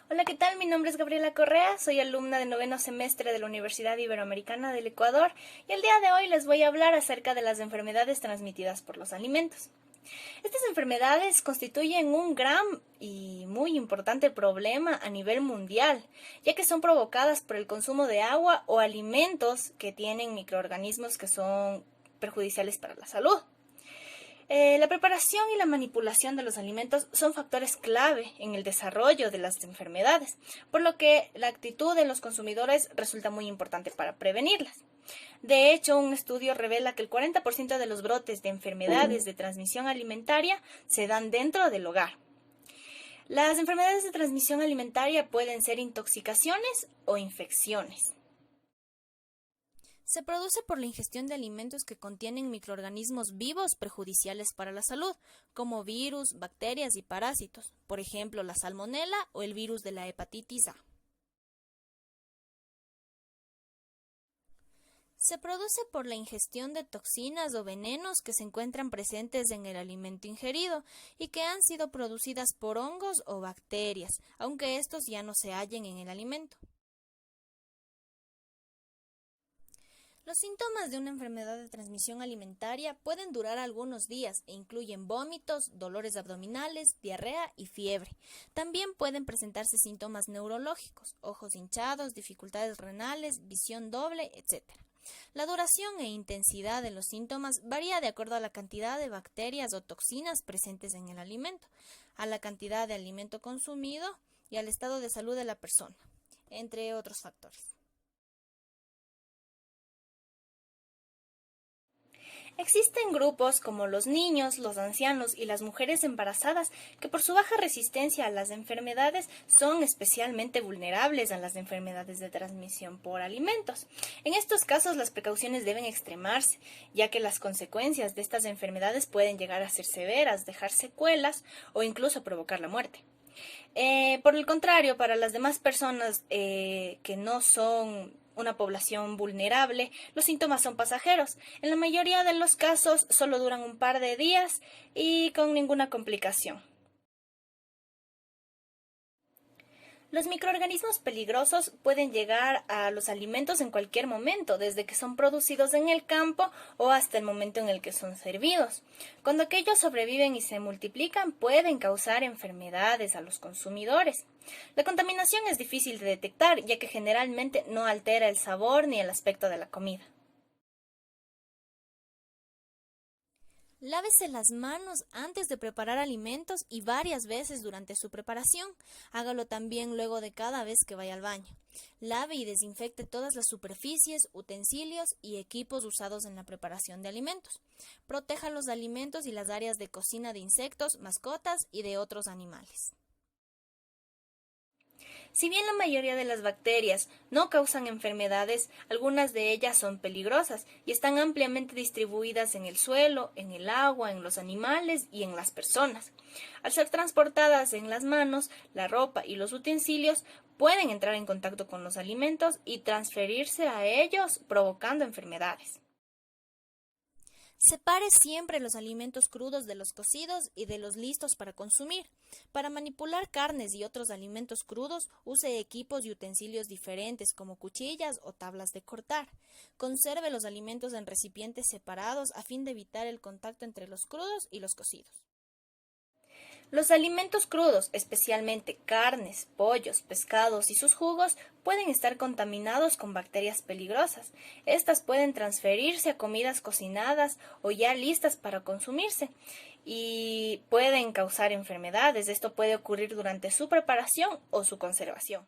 Hola, ¿qué tal? Mi nombre es Gabriela Correa, soy alumna de noveno semestre de la Universidad Iberoamericana del Ecuador y el día de hoy les voy a hablar acerca de las enfermedades transmitidas por los alimentos. Estas enfermedades constituyen un gran y muy importante problema a nivel mundial, ya que son provocadas por el consumo de agua o alimentos que tienen microorganismos que son perjudiciales para la salud. La preparación y la manipulación de los alimentos son factores clave en el desarrollo de las enfermedades, por lo que la actitud de los consumidores resulta muy importante para prevenirlas. De hecho, un estudio revela que el 40% de los brotes de enfermedades de transmisión alimentaria se dan dentro del hogar. Las enfermedades de transmisión alimentaria pueden ser intoxicaciones o infecciones. Se produce por la ingestión de alimentos que contienen microorganismos vivos perjudiciales para la salud, como virus, bacterias y parásitos, por ejemplo, la salmonela o el virus de la hepatitis A. Se produce por la ingestión de toxinas o venenos que se encuentran presentes en el alimento ingerido y que han sido producidas por hongos o bacterias, aunque estos ya no se hallen en el alimento. Los síntomas de una enfermedad de transmisión alimentaria pueden durar algunos días e incluyen vómitos, dolores abdominales, diarrea y fiebre. También pueden presentarse síntomas neurológicos, ojos hinchados, dificultades renales, visión doble, etc. La duración e intensidad de los síntomas varía de acuerdo a la cantidad de bacterias o toxinas presentes en el alimento, a la cantidad de alimento consumido y al estado de salud de la persona, entre otros factores. Existen grupos como los niños, los ancianos y las mujeres embarazadas que por su baja resistencia a las enfermedades son especialmente vulnerables a las enfermedades de transmisión por alimentos. En estos casos las precauciones deben extremarse, ya que las consecuencias de estas enfermedades pueden llegar a ser severas, dejar secuelas o incluso provocar la muerte. Por el contrario, para las demás personas que no son una población vulnerable, los síntomas son pasajeros. En la mayoría de los casos solo duran un par de días y con ninguna complicación. Los microorganismos peligrosos pueden llegar a los alimentos en cualquier momento, desde que son producidos en el campo o hasta el momento en el que son servidos. Cuando aquellos sobreviven y se multiplican, pueden causar enfermedades a los consumidores. La contaminación es difícil de detectar, ya que generalmente no altera el sabor ni el aspecto de la comida. Lávese las manos antes de preparar alimentos y varias veces durante su preparación. Hágalo también luego de cada vez que vaya al baño. Lave y desinfecte todas las superficies, utensilios y equipos usados en la preparación de alimentos. Proteja los alimentos y las áreas de cocina de insectos, mascotas y de otros animales. Si bien la mayoría de las bacterias no causan enfermedades, algunas de ellas son peligrosas y están ampliamente distribuidas en el suelo, en el agua, en los animales y en las personas. Al ser transportadas en las manos, la ropa y los utensilios pueden entrar en contacto con los alimentos y transferirse a ellos, provocando enfermedades. Separe siempre los alimentos crudos de los cocidos y de los listos para consumir. Para manipular carnes y otros alimentos crudos, use equipos y utensilios diferentes como cuchillas o tablas de cortar. Conserve los alimentos en recipientes separados a fin de evitar el contacto entre los crudos y los cocidos. Los alimentos crudos, especialmente carnes, pollos, pescados y sus jugos, pueden estar contaminados con bacterias peligrosas. Estas pueden transferirse a comidas cocinadas o ya listas para consumirse y pueden causar enfermedades. Esto puede ocurrir durante su preparación o su conservación.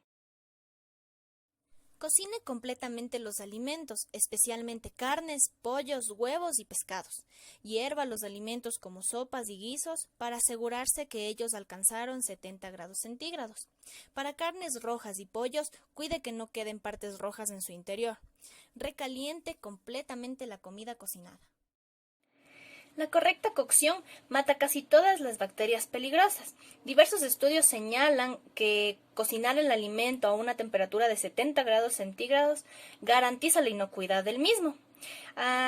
Cocine completamente los alimentos, especialmente carnes, pollos, huevos y pescados. Hierva los alimentos como sopas y guisos para asegurarse que ellos alcanzaron 70 grados centígrados. Para carnes rojas y pollos, cuide que no queden partes rojas en su interior. Recaliente completamente la comida cocinada. La correcta cocción mata casi todas las bacterias peligrosas. Diversos estudios señalan que cocinar el alimento a una temperatura de 70 grados centígrados garantiza la inocuidad del mismo.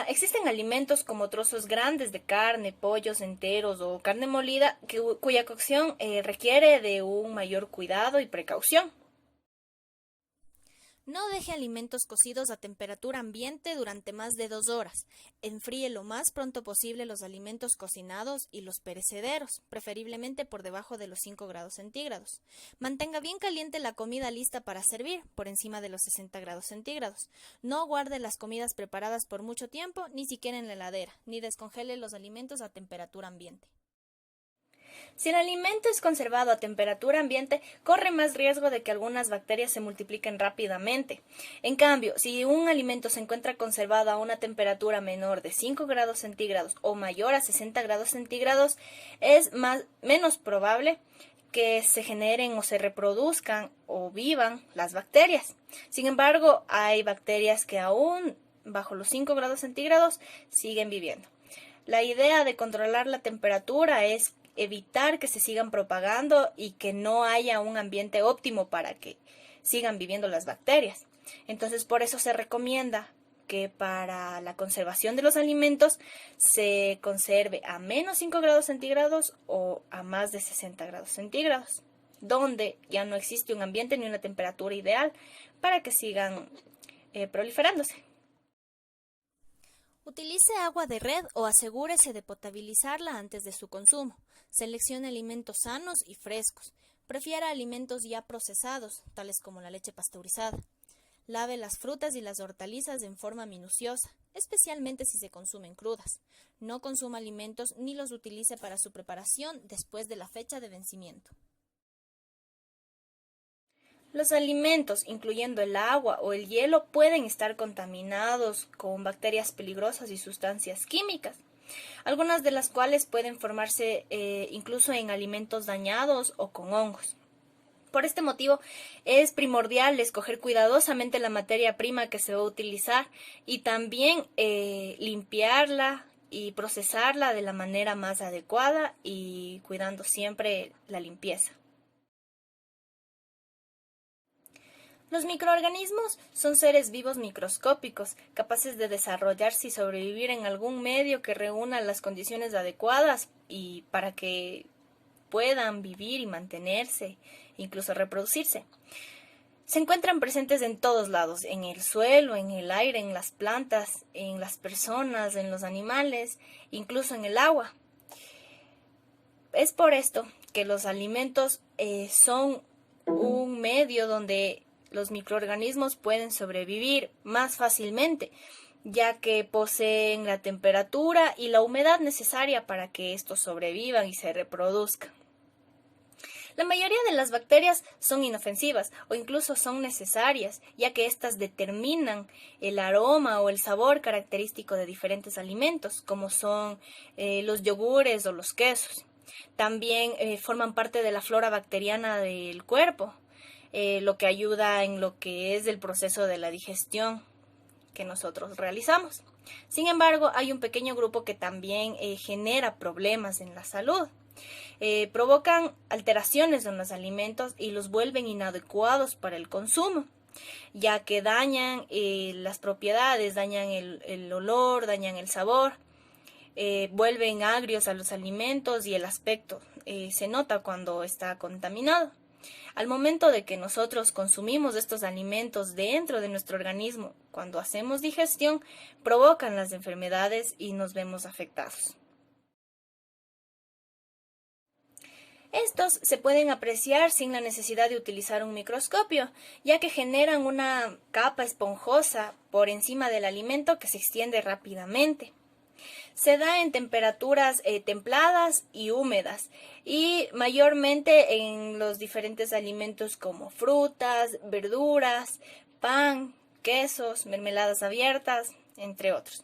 Existen alimentos como trozos grandes de carne, pollos enteros o carne molida cuya cocción requiere de un mayor cuidado y precaución. No deje alimentos cocidos a temperatura ambiente durante más de 2 horas. Enfríe lo más pronto posible los alimentos cocinados y los perecederos, preferiblemente por debajo de los 5 grados centígrados. Mantenga bien caliente la comida lista para servir, por encima de los 60 grados centígrados. No guarde las comidas preparadas por mucho tiempo, ni siquiera en la heladera, ni descongele los alimentos a temperatura ambiente. Si el alimento es conservado a temperatura ambiente, corre más riesgo de que algunas bacterias se multipliquen rápidamente. En cambio, si un alimento se encuentra conservado a una temperatura menor de 5 grados centígrados o mayor a 60 grados centígrados, es menos probable que se generen o se reproduzcan o vivan las bacterias. Sin embargo, hay bacterias que aún bajo los 5 grados centígrados siguen viviendo. La idea de controlar la temperatura es evitar que se sigan propagando y que no haya un ambiente óptimo para que sigan viviendo las bacterias. Entonces, por eso se recomienda que para la conservación de los alimentos se conserve a menos 5 grados centígrados o a más de 60 grados centígrados, donde ya no existe un ambiente ni una temperatura ideal para que sigan proliferándose. Utilice agua de red o asegúrese de potabilizarla antes de su consumo. Seleccione alimentos sanos y frescos. Prefiera alimentos ya procesados, tales como la leche pasteurizada. Lave las frutas y las hortalizas en forma minuciosa, especialmente si se consumen crudas. No consuma alimentos ni los utilice para su preparación después de la fecha de vencimiento. Los alimentos, incluyendo el agua o el hielo, pueden estar contaminados con bacterias peligrosas y sustancias químicas, algunas de las cuales pueden formarse incluso en alimentos dañados o con hongos. Por este motivo, es primordial escoger cuidadosamente la materia prima que se va a utilizar y también limpiarla y procesarla de la manera más adecuada y cuidando siempre la limpieza. Los microorganismos son seres vivos microscópicos, capaces de desarrollarse y sobrevivir en algún medio que reúna las condiciones adecuadas y para que puedan vivir y mantenerse, incluso reproducirse. Se encuentran presentes en todos lados, en el suelo, en el aire, en las plantas, en las personas, en los animales, incluso en el agua. Es por esto que los alimentos son un medio donde los microorganismos pueden sobrevivir más fácilmente, ya que poseen la temperatura y la humedad necesaria para que estos sobrevivan y se reproduzcan. La mayoría de las bacterias son inofensivas o incluso son necesarias, ya que éstas determinan el aroma o el sabor característico de diferentes alimentos, como son los yogures o los quesos. También forman parte de la flora bacteriana del cuerpo, lo que ayuda en lo que es el proceso de la digestión que nosotros realizamos. Sin embargo, hay un pequeño grupo que también genera problemas en la salud. Provocan alteraciones en los alimentos y los vuelven inadecuados para el consumo, ya que dañan las propiedades, dañan el olor, dañan el sabor, vuelven agrios a los alimentos y el aspecto se nota cuando está contaminado. Al momento de que nosotros consumimos estos alimentos dentro de nuestro organismo, cuando hacemos digestión, provocan las enfermedades y nos vemos afectados. Estos se pueden apreciar sin la necesidad de utilizar un microscopio, ya que generan una capa esponjosa por encima del alimento que se extiende rápidamente. Se da en temperaturas templadas y húmedas y mayormente en los diferentes alimentos como frutas, verduras, pan, quesos, mermeladas abiertas, entre otros.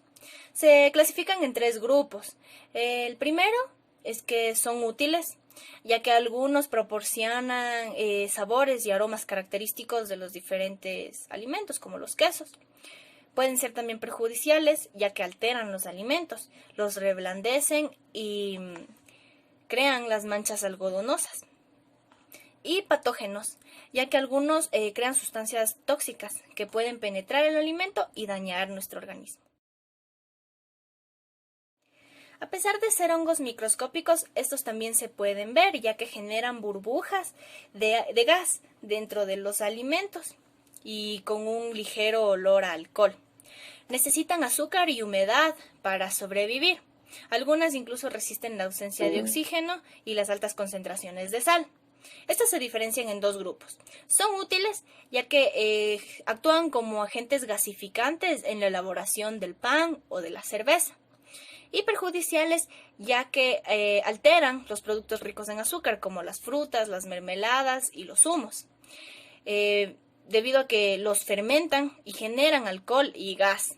Se clasifican en 3 grupos. El primero es que son útiles, ya que algunos proporcionan sabores y aromas característicos de los diferentes alimentos, como los quesos. Pueden ser también perjudiciales, ya que alteran los alimentos, los reblandecen y crean las manchas algodonosas. Y patógenos, ya que algunos crean sustancias tóxicas que pueden penetrar el alimento y dañar nuestro organismo. A pesar de ser hongos microscópicos, estos también se pueden ver, ya que generan burbujas de gas dentro de los alimentos y con un ligero olor a alcohol. Necesitan azúcar y humedad para sobrevivir. Algunas incluso resisten la ausencia de oxígeno y las altas concentraciones de sal. Estas se diferencian en dos grupos. Son útiles ya que actúan como agentes gasificantes en la elaboración del pan o de la cerveza. Y perjudiciales ya que alteran los productos ricos en azúcar como las frutas, las mermeladas y los zumos, debido a que los fermentan y generan alcohol y gas.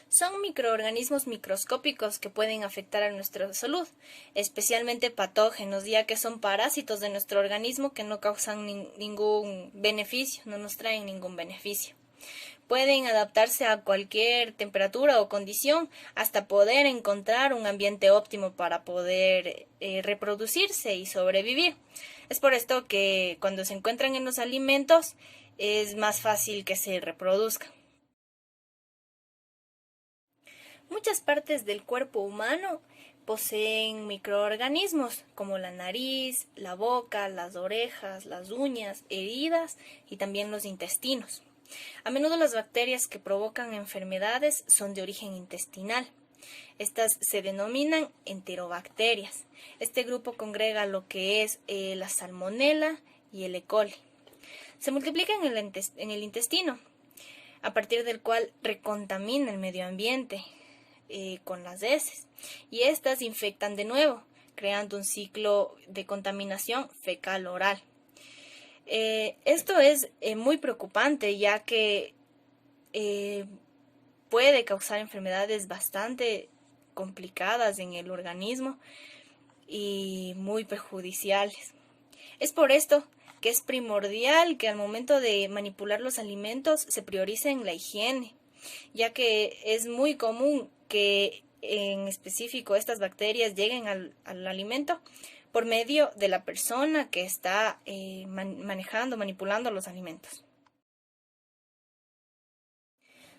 Son microorganismos microscópicos que pueden afectar a nuestra salud, especialmente patógenos, ya que son parásitos de nuestro organismo que no causan ningún beneficio, no nos traen ningún beneficio. Pueden adaptarse a cualquier temperatura o condición hasta poder encontrar un ambiente óptimo para poder reproducirse y sobrevivir. Es por esto que cuando se encuentran en los alimentos es más fácil que se reproduzcan. Muchas partes del cuerpo humano poseen microorganismos como la nariz, la boca, las orejas, las uñas, heridas y también los intestinos. A menudo las bacterias que provocan enfermedades son de origen intestinal. Estas se denominan enterobacterias. Este grupo congrega lo que es la salmonela y el E. coli. Se multiplican en el intestino, a partir del cual recontamina el medio ambiente con las heces, y estas infectan de nuevo, creando un ciclo de contaminación fecal-oral. Esto es muy preocupante, ya que puede causar enfermedades bastante complicadas en el organismo y muy perjudiciales. Es por esto que es primordial que al momento de manipular los alimentos se priorice en la higiene, ya que es muy común que en específico estas bacterias lleguen al alimento por medio de la persona que está manipulando los alimentos.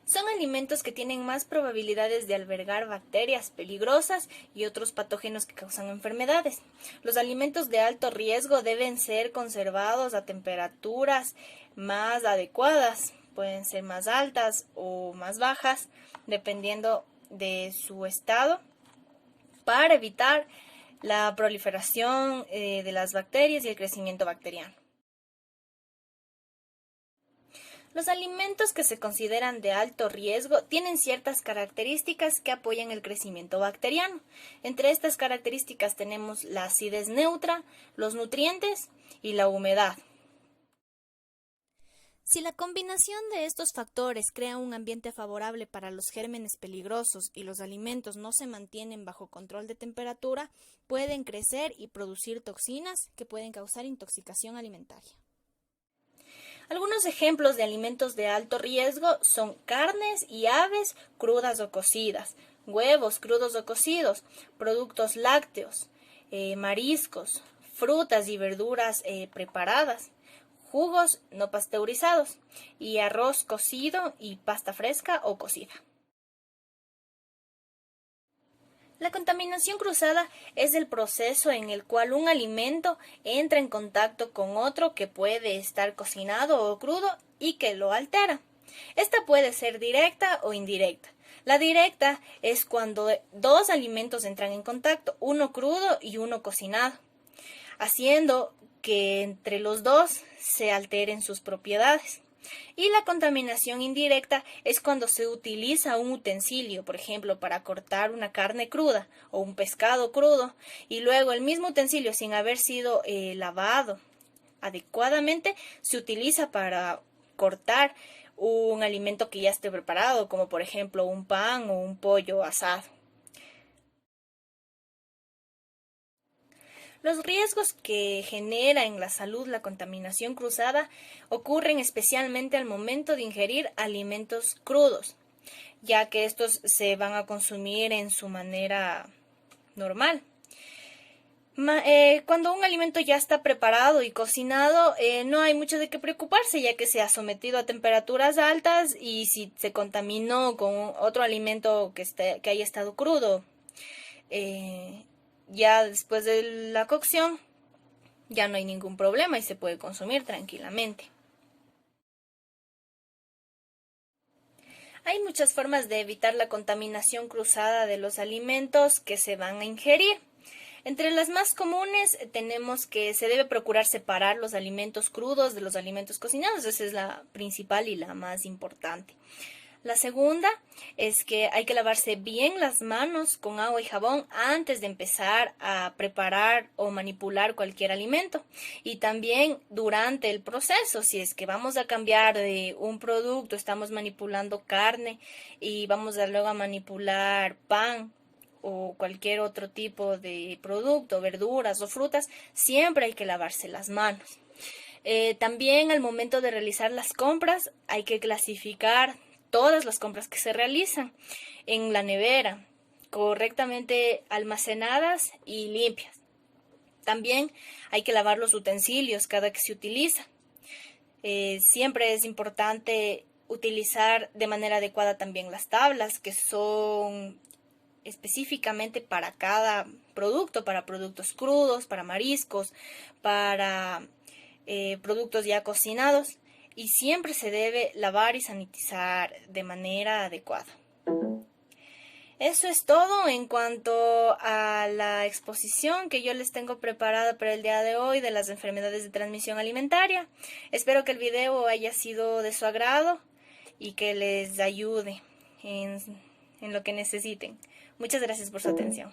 Son alimentos que tienen más probabilidades de albergar bacterias peligrosas y otros patógenos que causan enfermedades. Los alimentos de alto riesgo deben ser conservados a temperaturas más adecuadas, pueden ser más altas o más bajas, dependiendo de su estado, para evitar la proliferación de las bacterias y el crecimiento bacteriano. Los alimentos que se consideran de alto riesgo tienen ciertas características que apoyan el crecimiento bacteriano. Entre estas características tenemos la acidez neutra, los nutrientes y la humedad. Si la combinación de estos factores crea un ambiente favorable para los gérmenes peligrosos y los alimentos no se mantienen bajo control de temperatura, pueden crecer y producir toxinas que pueden causar intoxicación alimentaria. Algunos ejemplos de alimentos de alto riesgo son carnes y aves crudas o cocidas, huevos crudos o cocidos, productos lácteos, mariscos, frutas y verduras preparadas, jugos no pasteurizados y arroz cocido y pasta fresca o cocida. La contaminación cruzada es el proceso en el cual un alimento entra en contacto con otro que puede estar cocinado o crudo y que lo altera. Esta puede ser directa o indirecta. La directa es cuando dos alimentos entran en contacto, uno crudo y uno cocinado, haciendo que entre los dos se alteren sus propiedades. Y la contaminación indirecta es cuando se utiliza un utensilio, por ejemplo, para cortar una carne cruda o un pescado crudo, y luego el mismo utensilio, sin haber sido lavado adecuadamente, se utiliza para cortar un alimento que ya esté preparado, como por ejemplo un pan o un pollo asado. Los riesgos que genera en la salud la contaminación cruzada ocurren especialmente al momento de ingerir alimentos crudos, ya que estos se van a consumir en su manera normal. Cuando un alimento ya está preparado y cocinado, no hay mucho de qué preocuparse, ya que se ha sometido a temperaturas altas y si se contaminó con otro alimento que haya estado crudo, ya después de la cocción, ya no hay ningún problema y se puede consumir tranquilamente. Hay muchas formas de evitar la contaminación cruzada de los alimentos que se van a ingerir. Entre las más comunes tenemos que se debe procurar separar los alimentos crudos de los alimentos cocinados. Esa es la principal y la más importante. La segunda es que hay que lavarse bien las manos con agua y jabón antes de empezar a preparar o manipular cualquier alimento. Y también durante el proceso, si es que vamos a cambiar de un producto, estamos manipulando carne y vamos a luego a manipular pan o cualquier otro tipo de producto, verduras o frutas, siempre hay que lavarse las manos. También al momento de realizar las compras hay que clasificar todas las compras que se realizan en la nevera, correctamente almacenadas y limpias. También hay que lavar los utensilios cada que se utiliza. Siempre es importante utilizar de manera adecuada también las tablas, que son específicamente para cada producto, para productos crudos, para mariscos, para productos ya cocinados, y siempre se debe lavar y sanitizar de manera adecuada. Eso es todo en cuanto a la exposición que yo les tengo preparada para el día de hoy de las enfermedades de transmisión alimentaria. Espero que el video haya sido de su agrado y que les ayude en lo que necesiten. Muchas gracias por su atención.